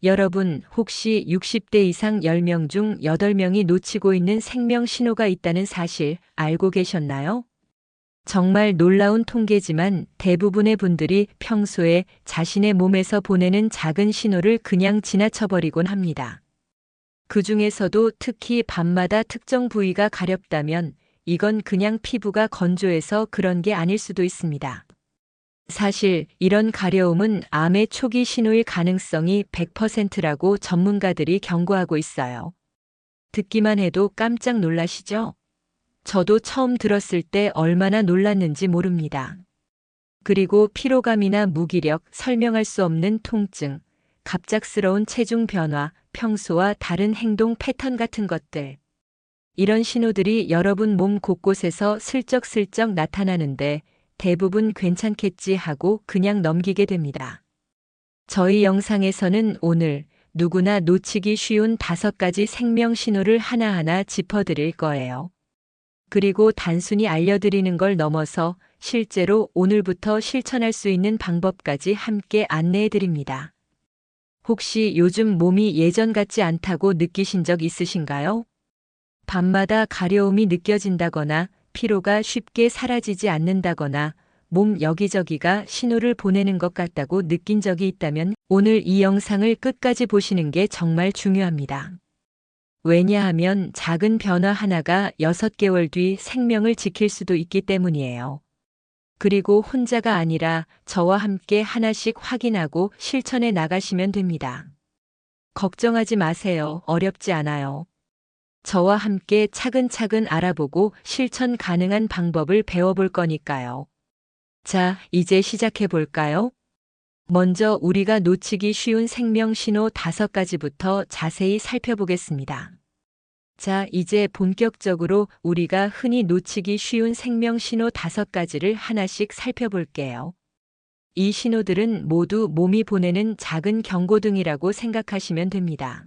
여러분, 혹시 60대 이상 10명 중 8명이 놓치고 있는 생명 신호가 있다는 사실 알고 계셨나요? 정말 놀라운 통계지만 대부분의 분들이 평소에 자신의 몸에서 보내는 작은 신호를 그냥 지나쳐버리곤 합니다. 그 중에서도 특히 밤마다 특정 부위가 가렵다면 이건 그냥 피부가 건조해서 그런 게 아닐 수도 있습니다. 사실 이런 가려움은 암의 초기 신호일 가능성이 100%라고 전문가들이 경고하고 있어요. 듣기만 해도 깜짝 놀라시죠? 저도 처음 들었을 때 얼마나 놀랐는지 모릅니다. 그리고 피로감이나 무기력, 설명할 수 없는 통증, 갑작스러운 체중 변화, 평소와 다른 행동 패턴 같은 것들. 이런 신호들이 여러분 몸 곳곳에서 슬쩍슬쩍 나타나는데 대부분 괜찮겠지 하고 그냥 넘기게 됩니다. 저희 영상에서는 오늘 누구나 놓치기 쉬운 5가지 생명 신호를 하나하나 짚어드릴 거예요. 그리고 단순히 알려드리는 걸 넘어서 실제로 오늘부터 실천할 수 있는 방법까지 함께 안내해드립니다. 혹시 요즘 몸이 예전 같지 않다고 느끼신 적 있으신가요? 밤마다 가려움이 느껴진다거나 피로가 쉽게 사라지지 않는다거나 몸 여기저기가 신호를 보내는 것 같다고 느낀 적이 있다면 오늘 이 영상을 끝까지 보시는 게 정말 중요합니다. 왜냐하면 작은 변화 하나가 6개월 뒤 생명을 지킬 수도 있기 때문이에요. 그리고 혼자가 아니라 저와 함께 하나씩 확인하고 실천해 나가시면 됩니다. 걱정하지 마세요. 어렵지 않아요. 저와 함께 차근차근 알아보고 실천 가능한 방법을 배워볼 거니까요. 자, 이제 시작해 볼까요? 먼저 우리가 놓치기 쉬운 생명 신호 5가지부터 자세히 살펴보겠습니다. 자, 이제 본격적으로 우리가 흔히 놓치기 쉬운 생명 신호 5가지를 하나씩 살펴볼게요. 이 신호들은 모두 몸이 보내는 작은 경고등이라고 생각하시면 됩니다.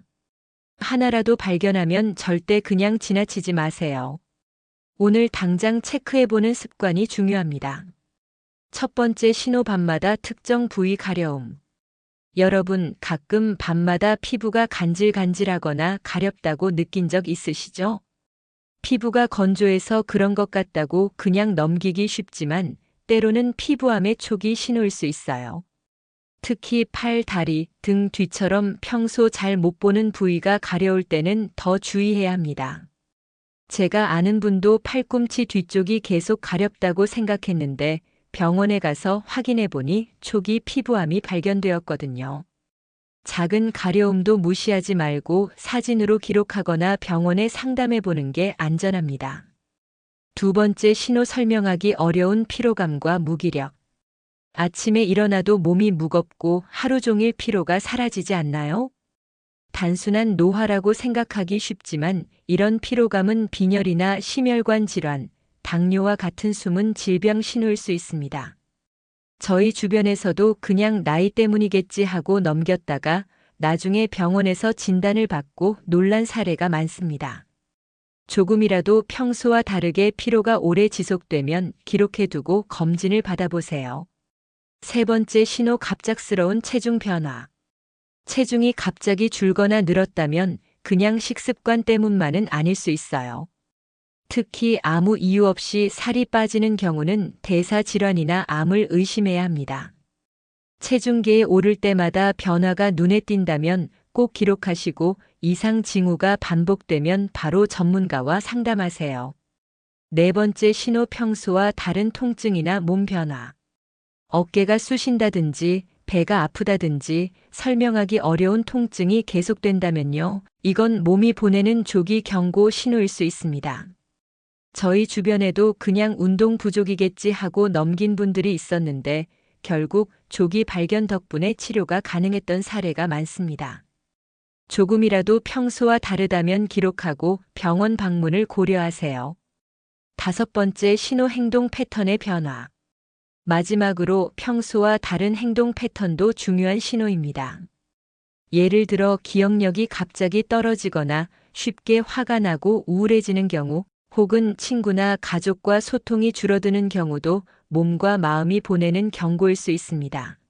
하나라도 발견하면 절대 그냥 지나치지 마세요. 오늘 당장 체크해보는 습관이 중요합니다. 첫 번째 신호 밤마다 특정 부위 가려움. 여러분, 가끔 밤마다 피부가 간질간질하거나 가렵다고 느낀 적 있으시죠? 피부가 건조해서 그런 것 같다고 그냥 넘기기 쉽지만 때로는 피부암의 초기 신호일 수 있어요. 특히 팔, 다리, 등 뒤처럼 평소 잘 못 보는 부위가 가려울 때는 더 주의해야 합니다. 제가 아는 분도 팔꿈치 뒤쪽이 계속 가렵다고 생각했는데 병원에 가서 확인해 보니 초기 피부암이 발견되었거든요. 작은 가려움도 무시하지 말고 사진으로 기록하거나 병원에 상담해 보는 게 안전합니다. 두 번째 신호 설명하기 어려운 피로감과 무기력. 아침에 일어나도 몸이 무겁고 하루 종일 피로가 사라지지 않나요? 단순한 노화라고 생각하기 쉽지만 이런 피로감은 빈혈이나 심혈관 질환, 당뇨와 같은 숨은 질병 신호일 수 있습니다. 저희 주변에서도 그냥 나이 때문이겠지 하고 넘겼다가 나중에 병원에서 진단을 받고 놀란 사례가 많습니다. 조금이라도 평소와 다르게 피로가 오래 지속되면 기록해두고 검진을 받아보세요. 세 번째 신호 갑작스러운 체중 변화. 체중이 갑자기 줄거나 늘었다면 그냥 식습관 때문만은 아닐 수 있어요. 특히 아무 이유 없이 살이 빠지는 경우는 대사질환이나 암을 의심해야 합니다. 체중계에 오를 때마다 변화가 눈에 띈다면 꼭 기록하시고 이상 징후가 반복되면 바로 전문가와 상담하세요. 네 번째 신호 평소와 다른 통증이나 몸 변화. 어깨가 쑤신다든지 배가 아프다든지 설명하기 어려운 통증이 계속된다면요. 이건 몸이 보내는 조기 경고 신호일 수 있습니다. 저희 주변에도 그냥 운동 부족이겠지 하고 넘긴 분들이 있었는데 결국 조기 발견 덕분에 치료가 가능했던 사례가 많습니다. 조금이라도 평소와 다르다면 기록하고 병원 방문을 고려하세요. 다섯 번째 신호 행동 패턴의 변화. 마지막으로 평소와 다른 행동 패턴도 중요한 신호입니다. 예를 들어 기억력이 갑자기 떨어지거나 쉽게 화가 나고 우울해지는 경우 혹은 친구나 가족과 소통이 줄어드는 경우도 몸과 마음이 보내는 경고일 수 있습니다.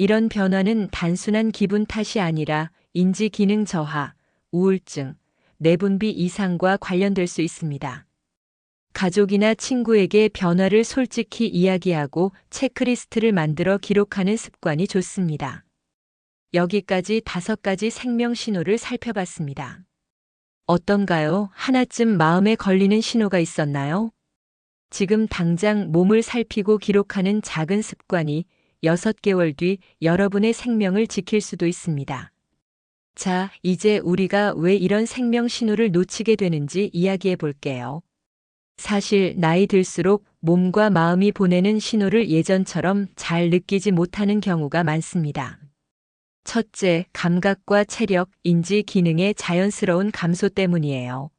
이런 변화는 단순한 기분 탓이 아니라 인지 기능 저하, 우울증, 내분비 이상과 관련될 수 있습니다. 가족이나 친구에게 변화를 솔직히 이야기하고 체크리스트를 만들어 기록하는 습관이 좋습니다. 여기까지 5가지 생명 신호를 살펴봤습니다. 어떤가요? 하나쯤 마음에 걸리는 신호가 있었나요? 지금 당장 몸을 살피고 기록하는 작은 습관이 6개월 뒤 여러분의 생명을 지킬 수도 있습니다. 자, 이제 우리가 왜 이런 생명 신호를 놓치게 되는지 이야기해 볼게요. 사실 나이 들수록 몸과 마음이 보내는 신호를 예전처럼 잘 느끼지 못하는 경우가 많습니다. 첫째, 감각과 체력, 인지 기능의 자연스러운 감소 때문이에요.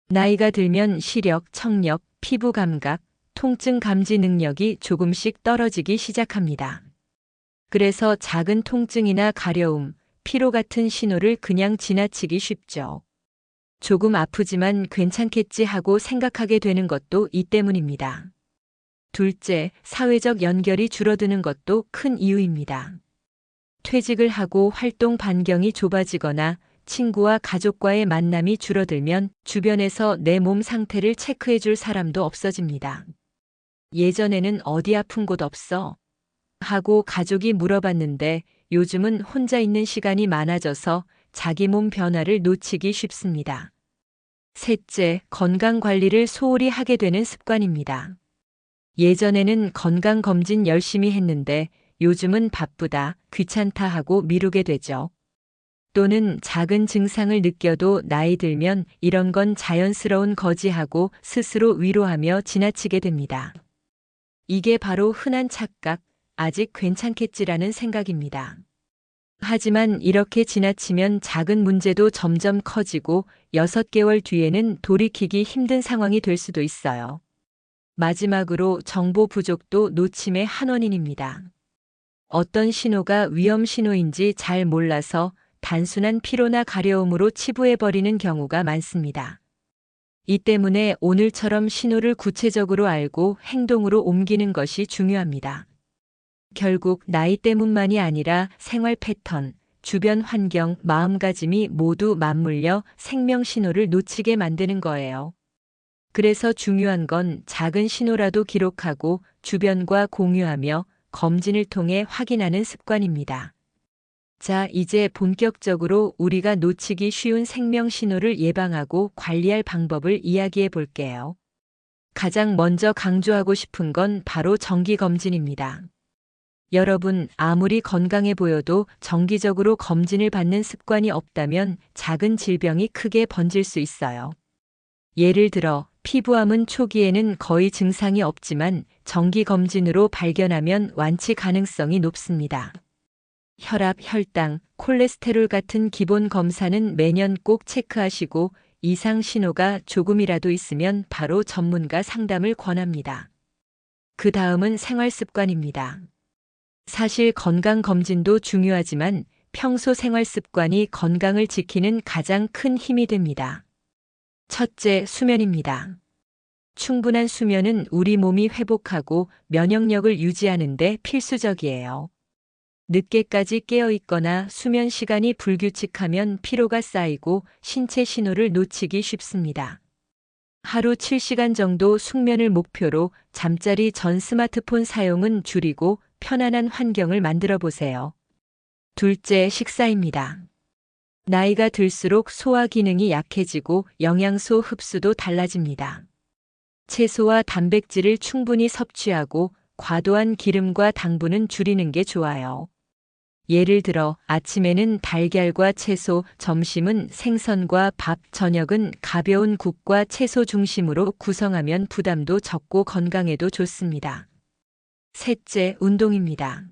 나이가 들면 시력, 청력, 피부 감각, 통증 감지 능력이 조금씩 떨어지기 시작합니다. 그래서 작은 통증이나 가려움, 피로 같은 신호를 그냥 지나치기 쉽죠. 조금 아프지만 괜찮겠지 하고 생각하게 되는 것도 이 때문입니다. 둘째, 사회적 연결이 줄어드는 것도 큰 이유입니다. 퇴직을 하고 활동 반경이 좁아지거나 친구와 가족과의 만남이 줄어들면 주변에서 내 몸 상태를 체크해 줄 사람도 없어집니다. 예전에는 어디 아픈 곳 없어? 하고 가족이 물어봤는데 요즘은 혼자 있는 시간이 많아져서 자기 몸 변화를 놓치기 쉽습니다. 셋째, 건강 관리를 소홀히 하게 되는 습관입니다. 예전에는 건강검진 열심히 했는데 요즘은 바쁘다, 귀찮다 하고 미루게 되죠. 또는 작은 증상을 느껴도 나이 들면 이런 건 자연스러운 거지 하고 스스로 위로하며 지나치게 됩니다. 이게 바로 흔한 착각, 아직 괜찮겠지라는 생각입니다. 하지만 이렇게 지나치면 작은 문제도 점점 커지고 6개월 뒤에는 돌이키기 힘든 상황이 될 수도 있어요. 마지막으로 정보 부족도 놓침의 한 원인입니다. 어떤 신호가 위험 신호인지 잘 몰라서 단순한 피로나 가려움으로 치부해버리는 경우가 많습니다. 이 때문에 오늘처럼 신호를 구체적으로 알고 행동으로 옮기는 것이 중요합니다. 결국 나이 때문만이 아니라 생활 패턴, 주변 환경, 마음가짐이 모두 맞물려 생명 신호를 놓치게 만드는 거예요. 그래서 중요한 건 작은 신호라도 기록하고 주변과 공유하며 검진을 통해 확인하는 습관입니다. 자, 이제 본격적으로 우리가 놓치기 쉬운 생명 신호를 예방하고 관리할 방법을 이야기해 볼게요. 가장 먼저 강조하고 싶은 건 바로 정기 검진입니다. 여러분, 아무리 건강해 보여도 정기적으로 검진을 받는 습관이 없다면 작은 질병이 크게 번질 수 있어요. 예를 들어, 피부암은 초기에는 거의 증상이 없지만 정기 검진으로 발견하면 완치 가능성이 높습니다. 혈압, 혈당, 콜레스테롤 같은 기본 검사는 매년 꼭 체크하시고 이상 신호가 조금이라도 있으면 바로 전문가 상담을 권합니다. 그 다음은 생활 습관입니다. 사실 건강검진도 중요하지만 평소 생활 습관이 건강을 지키는 가장 큰 힘이 됩니다. 첫째, 수면입니다. 충분한 수면은 우리 몸이 회복하고 면역력을 유지하는 데 필수적이에요. 늦게까지 깨어 있거나 수면 시간이 불규칙하면 피로가 쌓이고 신체 신호를 놓치기 쉽습니다. 하루 7시간 정도 숙면을 목표로 잠자리 전 스마트폰 사용은 줄이고 편안한 환경을 만들어 보세요. 둘째, 식사입니다. 나이가 들수록 소화 기능이 약해지고 영양소 흡수도 달라집니다. 채소와 단백질을 충분히 섭취하고 과도한 기름과 당분은 줄이는 게 좋아요. 예를 들어 아침에는 달걀과 채소, 점심은 생선과 밥, 저녁은 가벼운 국과 채소 중심으로 구성하면 부담도 적고 건강에도 좋습니다. 셋째, 운동입니다.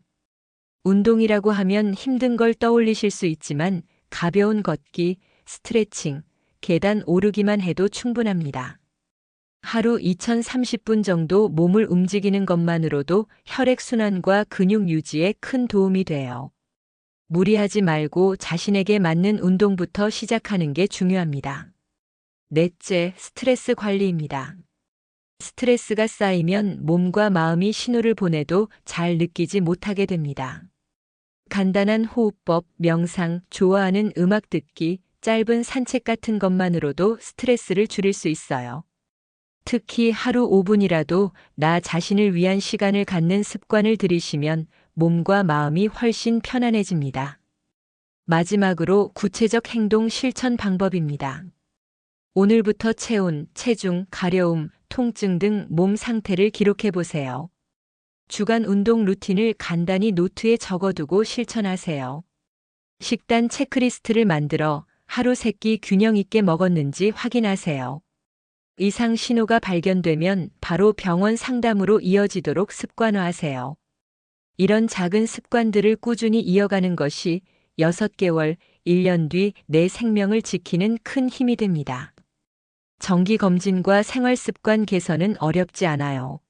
운동이라고 하면 힘든 걸 떠올리실 수 있지만 가벼운 걷기, 스트레칭, 계단 오르기만 해도 충분합니다. 하루 2030분 정도 몸을 움직이는 것만으로도 혈액순환과 근육 유지에 큰 도움이 돼요. 무리하지 말고 자신에게 맞는 운동부터 시작하는 게 중요합니다. 넷째, 스트레스 관리입니다. 스트레스가 쌓이면 몸과 마음이 신호를 보내도 잘 느끼지 못하게 됩니다. 간단한 호흡법, 명상, 좋아하는 음악 듣기, 짧은 산책 같은 것만으로도 스트레스를 줄일 수 있어요. 특히 하루 5분이라도 나 자신을 위한 시간을 갖는 습관을 들이시면 몸과 마음이 훨씬 편안해집니다. 마지막으로 구체적 행동 실천 방법입니다. 오늘부터 체온, 체중, 가려움, 통증 등 몸 상태를 기록해 보세요. 주간 운동 루틴을 간단히 노트에 적어두고 실천하세요. 식단 체크리스트를 만들어 하루 3끼 균형 있게 먹었는지 확인하세요. 이상 신호가 발견되면 바로 병원 상담으로 이어지도록 습관화하세요. 이런 작은 습관들을 꾸준히 이어가는 것이 6개월, 1년 뒤 내 생명을 지키는 큰 힘이 됩니다. 정기 검진과 생활 습관 개선은 어렵지 않아요.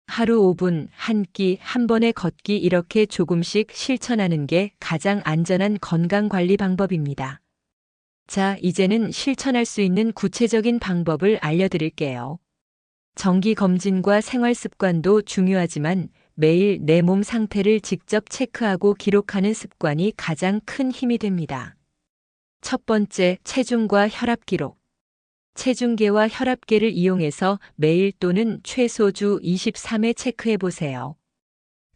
하루 5분, 한 끼, 한 번에 걷기 이렇게 조금씩 실천하는 게 가장 안전한 건강관리 방법입니다. 자, 이제는 실천할 수 있는 구체적인 방법을 알려드릴게요. 정기 검진과 생활 습관도 중요하지만 매일 내 몸 상태를 직접 체크하고 기록하는 습관이 가장 큰 힘이 됩니다. 첫 번째, 체중과 혈압 기록. 체중계와 혈압계를 이용해서 매일 또는 최소 주 23회 체크해 보세요.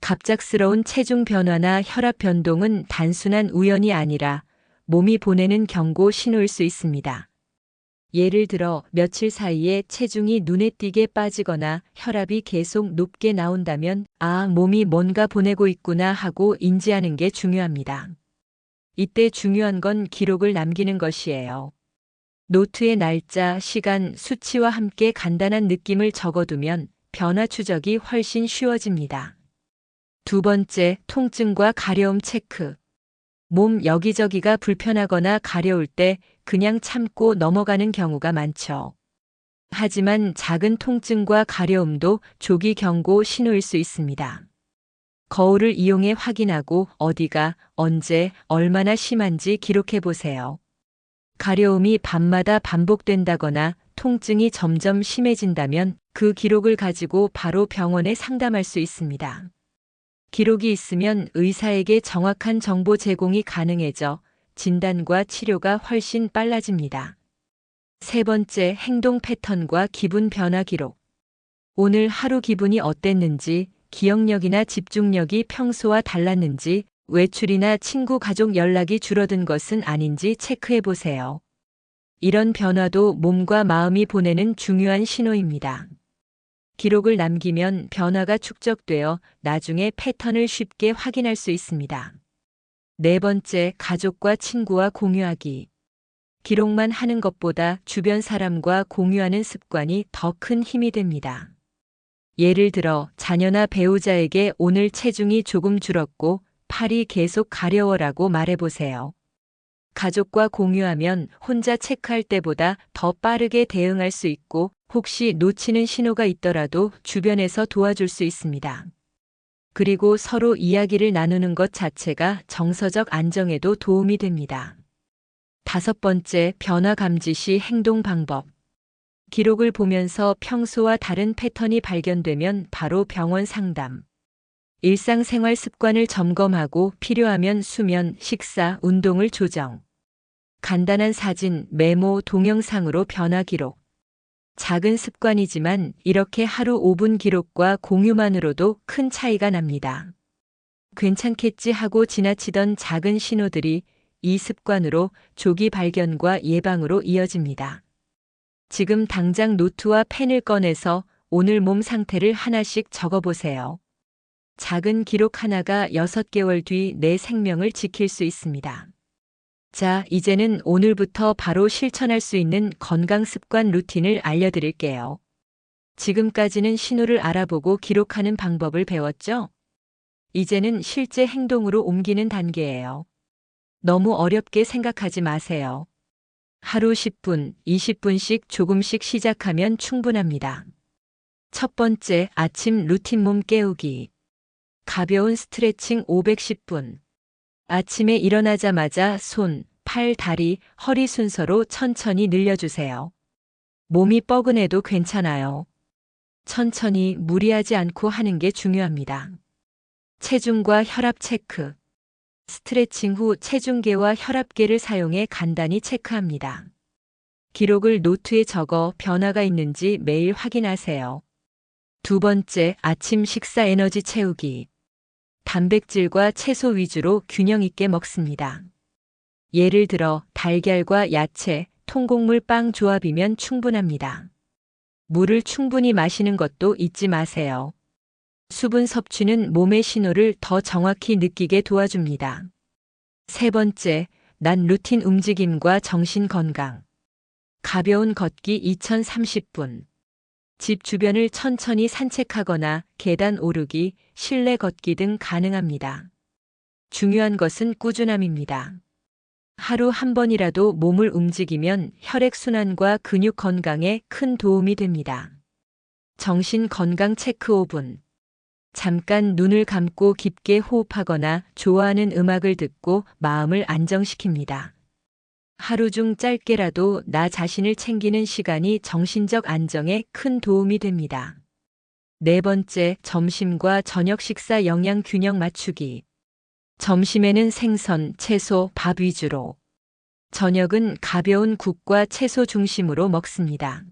갑작스러운 체중 변화나 혈압 변동은 단순한 우연이 아니라 몸이 보내는 경고 신호일 수 있습니다. 예를 들어 며칠 사이에 체중이 눈에 띄게 빠지거나 혈압이 계속 높게 나온다면 몸이 뭔가 보내고 있구나 하고 인지하는 게 중요합니다. 이때 중요한 건 기록을 남기는 것이에요. 노트에 날짜, 시간, 수치와 함께 간단한 느낌을 적어두면 변화 추적이 훨씬 쉬워집니다. 두 번째, 통증과 가려움 체크. 몸 여기저기가 불편하거나 가려울 때 그냥 참고 넘어가는 경우가 많죠. 하지만 작은 통증과 가려움도 조기 경고 신호일 수 있습니다. 거울을 이용해 확인하고 어디가, 언제, 얼마나 심한지 기록해 보세요. 가려움이 밤마다 반복된다거나 통증이 점점 심해진다면 그 기록을 가지고 바로 병원에 상담할 수 있습니다. 기록이 있으면 의사에게 정확한 정보 제공이 가능해져 진단과 치료가 훨씬 빨라집니다. 세 번째, 행동 패턴과 기분 변화 기록. 오늘 하루 기분이 어땠는지, 기억력이나 집중력이 평소와 달랐는지, 외출이나 친구 가족 연락이 줄어든 것은 아닌지 체크해 보세요. 이런 변화도 몸과 마음이 보내는 중요한 신호입니다. 기록을 남기면 변화가 축적되어 나중에 패턴을 쉽게 확인할 수 있습니다. 네 번째, 가족과 친구와 공유하기. 기록만 하는 것보다 주변 사람과 공유하는 습관이 더 큰 힘이 됩니다. 예를 들어 자녀나 배우자에게 오늘 체중이 조금 줄었고 팔이 계속 가려워라고 말해보세요. 가족과 공유하면 혼자 체크할 때보다 더 빠르게 대응할 수 있고 혹시 놓치는 신호가 있더라도 주변에서 도와줄 수 있습니다. 그리고 서로 이야기를 나누는 것 자체가 정서적 안정에도 도움이 됩니다. 다섯 번째, 변화 감지 시 행동 방법. 기록을 보면서 평소와 다른 패턴이 발견되면 바로 병원 상담. 일상생활 습관을 점검하고 필요하면 수면, 식사, 운동을 조정. 간단한 사진, 메모, 동영상으로 변화 기록. 작은 습관이지만 이렇게 하루 5분 기록과 공유만으로도 큰 차이가 납니다. 괜찮겠지 하고 지나치던 작은 신호들이 이 습관으로 조기 발견과 예방으로 이어집니다. 지금 당장 노트와 펜을 꺼내서 오늘 몸 상태를 하나씩 적어보세요. 작은 기록 하나가 6개월 뒤 내 생명을 지킬 수 있습니다. 자, 이제는 오늘부터 바로 실천할 수 있는 건강 습관 루틴을 알려드릴게요. 지금까지는 신호를 알아보고 기록하는 방법을 배웠죠? 이제는 실제 행동으로 옮기는 단계예요. 너무 어렵게 생각하지 마세요. 하루 10분, 20분씩 조금씩 시작하면 충분합니다. 첫 번째, 아침 루틴 몸 깨우기. 가벼운 스트레칭 510분. 아침에 일어나자마자 손, 팔, 다리, 허리 순서로 천천히 늘려주세요. 몸이 뻐근해도 괜찮아요. 천천히 무리하지 않고 하는 게 중요합니다. 체중과 혈압 체크. 스트레칭 후 체중계와 혈압계를 사용해 간단히 체크합니다. 기록을 노트에 적어 변화가 있는지 매일 확인하세요. 두 번째, 아침 식사 에너지 채우기. 단백질과 채소 위주로 균형 있게 먹습니다. 예를 들어 달걀과 야채, 통곡물 빵 조합이면 충분합니다. 물을 충분히 마시는 것도 잊지 마세요. 수분 섭취는 몸의 신호를 더 정확히 느끼게 도와줍니다. 세 번째, 낮 루틴 움직임과 정신 건강. 가벼운 걷기 2030분. 집 주변을 천천히 산책하거나 계단 오르기, 실내 걷기 등 가능합니다. 중요한 것은 꾸준함입니다. 하루 한 번이라도 몸을 움직이면 혈액순환과 근육 건강에 큰 도움이 됩니다. 정신 건강 체크 5분. 잠깐 눈을 감고 깊게 호흡하거나 좋아하는 음악을 듣고 마음을 안정시킵니다. 하루 중 짧게라도 나 자신을 챙기는 시간이 정신적 안정에 큰 도움이 됩니다. 네 번째, 점심과 저녁 식사 영양 균형 맞추기. 점심에는 생선, 채소, 밥 위주로. 저녁은 가벼운 국과 채소 중심으로 먹습니다.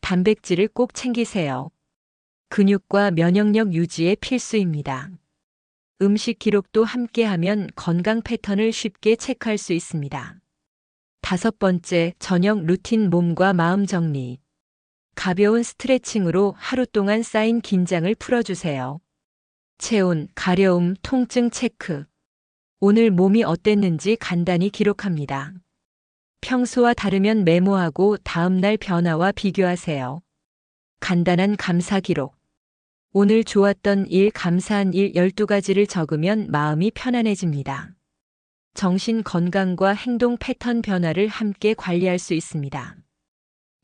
단백질을 꼭 챙기세요. 근육과 면역력 유지에 필수입니다. 음식 기록도 함께하면 건강 패턴을 쉽게 체크할 수 있습니다. 다섯 번째, 저녁 루틴 몸과 마음 정리. 가벼운 스트레칭으로 하루 동안 쌓인 긴장을 풀어주세요. 체온, 가려움, 통증 체크. 오늘 몸이 어땠는지 간단히 기록합니다. 평소와 다르면 메모하고 다음날 변화와 비교하세요. 간단한 감사 기록. 오늘 좋았던 일, 감사한 일 12가지를 적으면 마음이 편안해집니다. 정신 건강과 행동 패턴 변화를 함께 관리할 수 있습니다.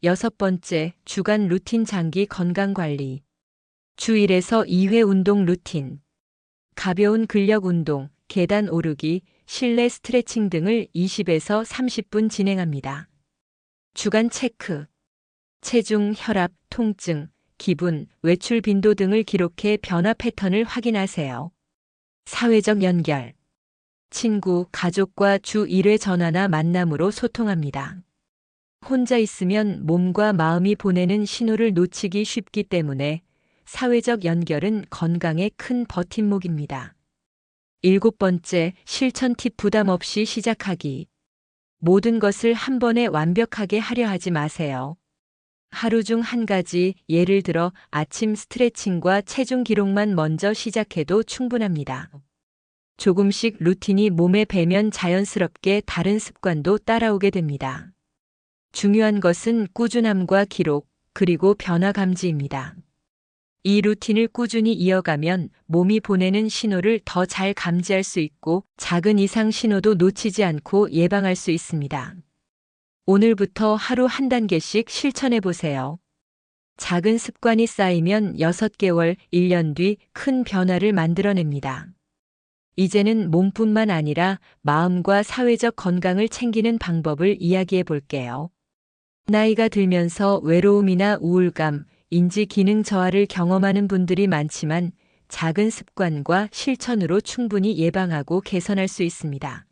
여섯 번째, 주간 루틴 장기 건강 관리. 주 1에서 2회 운동 루틴. 가벼운 근력 운동, 계단 오르기, 실내 스트레칭 등을 20에서 30분 진행합니다. 주간 체크. 체중, 혈압, 통증, 기분, 외출 빈도 등을 기록해 변화 패턴을 확인하세요. 사회적 연결. 친구, 가족과 주 1회 전화나 만남으로 소통합니다. 혼자 있으면 몸과 마음이 보내는 신호를 놓치기 쉽기 때문에 사회적 연결은 건강에 큰 버팀목입니다. 일곱 번째, 실천 팁 부담 없이 시작하기. 모든 것을 한 번에 완벽하게 하려 하지 마세요. 하루 중 한 가지, 예를 들어 아침 스트레칭과 체중 기록만 먼저 시작해도 충분합니다. 조금씩 루틴이 몸에 배면 자연스럽게 다른 습관도 따라오게 됩니다. 중요한 것은 꾸준함과 기록, 그리고 변화 감지입니다. 이 루틴을 꾸준히 이어가면 몸이 보내는 신호를 더 잘 감지할 수 있고 작은 이상 신호도 놓치지 않고 예방할 수 있습니다. 오늘부터 하루 한 단계씩 실천해 보세요. 작은 습관이 쌓이면 6개월, 1년 뒤 큰 변화를 만들어냅니다. 이제는 몸뿐만 아니라 마음과 사회적 건강을 챙기는 방법을 이야기해 볼게요. 나이가 들면서 외로움이나 우울감, 인지 기능 저하를 경험하는 분들이 많지만 작은 습관과 실천으로 충분히 예방하고 개선할 수 있습니다.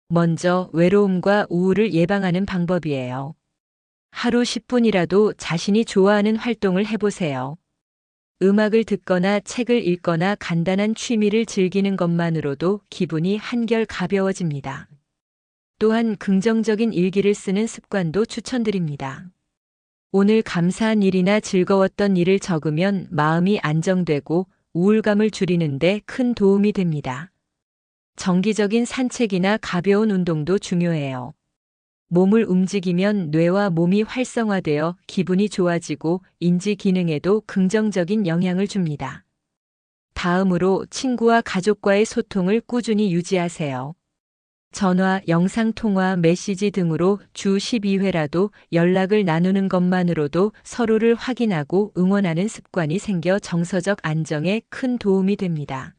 먼저 외로움과 우울을 예방하는 방법이에요. 하루 10분이라도 자신이 좋아하는 활동을 해보세요. 음악을 듣거나 책을 읽거나 간단한 취미를 즐기는 것만으로도 기분이 한결 가벼워집니다. 또한 긍정적인 일기를 쓰는 습관도 추천드립니다. 오늘 감사한 일이나 즐거웠던 일을 적으면 마음이 안정되고 우울감을 줄이는데 큰 도움이 됩니다. 정기적인 산책이나 가벼운 운동도 중요해요. 몸을 움직이면 뇌와 몸이 활성화되어 기분이 좋아지고 인지 기능에도 긍정적인 영향을 줍니다. 다음으로 친구와 가족과의 소통을 꾸준히 유지하세요. 전화, 영상통화, 메시지 등으로 주 12회라도 연락을 나누는 것만으로도 서로를 확인하고 응원하는 습관이 생겨 정서적 안정에 큰 도움이 됩니다.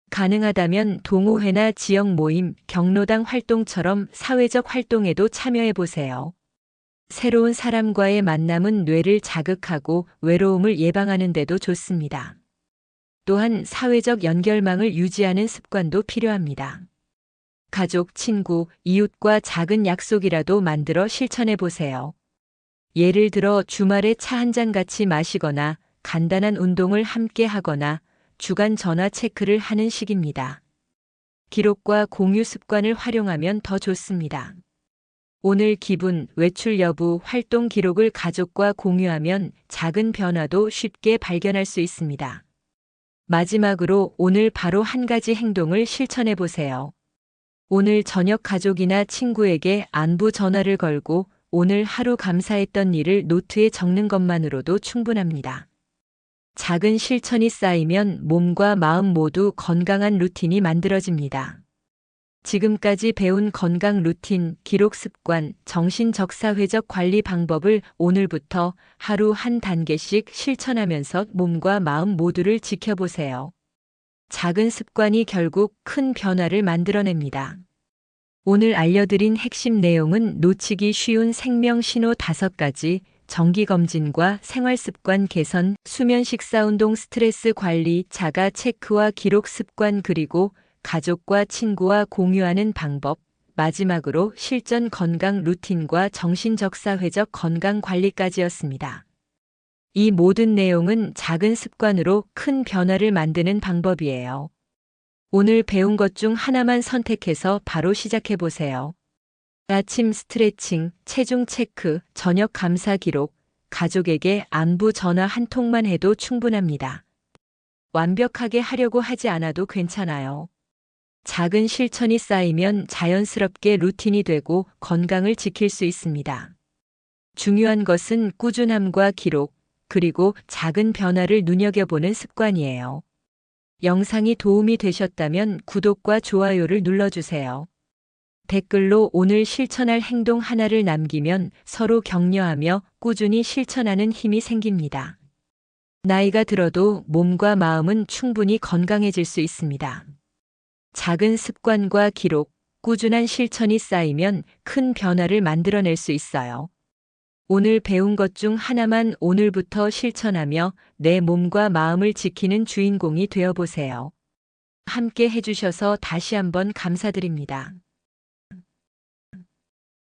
가능하다면 동호회나 지역 모임, 경로당 활동처럼 사회적 활동에도 참여해 보세요. 새로운 사람과의 만남은 뇌를 자극하고 외로움을 예방하는 데도 좋습니다. 또한 사회적 연결망을 유지하는 습관도 필요합니다. 가족, 친구, 이웃과 작은 약속이라도 만들어 실천해 보세요. 예를 들어 주말에 차 한 잔 같이 마시거나 간단한 운동을 함께 하거나 주간 전화 체크를 하는 식입니다. 기록과 공유 습관을 활용하면 더 좋습니다. 오늘 기분, 외출 여부, 활동 기록을 가족과 공유하면 작은 변화도 쉽게 발견할 수 있습니다. 마지막으로 오늘 바로 한 가지 행동을 실천해 보세요. 오늘 저녁 가족이나 친구에게 안부 전화를 걸고 오늘 하루 감사했던 일을 노트에 적는 것만으로도 충분합니다. 작은 실천이 쌓이면 몸과 마음 모두 건강한 루틴이 만들어집니다. 지금까지 배운 건강 루틴, 기록 습관, 정신적사회적 관리 방법을 오늘부터 하루 한 단계씩 실천하면서 몸과 마음 모두를 지켜보세요. 작은 습관이 결국 큰 변화를 만들어냅니다. 오늘 알려드린 핵심 내용은 놓치기 쉬운 생명 신호 5가지, 정기검진과 생활습관 개선, 수면 식사 운동 스트레스 관리, 자가 체크와 기록 습관 그리고 가족과 친구와 공유하는 방법, 마지막으로 실전 건강 루틴과 정신적사회적 건강 관리까지였습니다. 이 모든 내용은 작은 습관으로 큰 변화를 만드는 방법이에요. 오늘 배운 것 중 하나만 선택해서 바로 시작해 보세요. 아침 스트레칭, 체중 체크, 저녁 감사 기록, 가족에게 안부 전화 한 통만 해도 충분합니다. 완벽하게 하려고 하지 않아도 괜찮아요. 작은 실천이 쌓이면 자연스럽게 루틴이 되고 건강을 지킬 수 있습니다. 중요한 것은 꾸준함과 기록, 그리고 작은 변화를 눈여겨보는 습관이에요. 영상이 도움이 되셨다면 구독과 좋아요를 눌러주세요. 댓글로 오늘 실천할 행동 하나를 남기면 서로 격려하며 꾸준히 실천하는 힘이 생깁니다. 나이가 들어도 몸과 마음은 충분히 건강해질 수 있습니다. 작은 습관과 기록, 꾸준한 실천이 쌓이면 큰 변화를 만들어낼 수 있어요. 오늘 배운 것 중 하나만 오늘부터 실천하며 내 몸과 마음을 지키는 주인공이 되어 보세요. 함께 해주셔서 다시 한번 감사드립니다.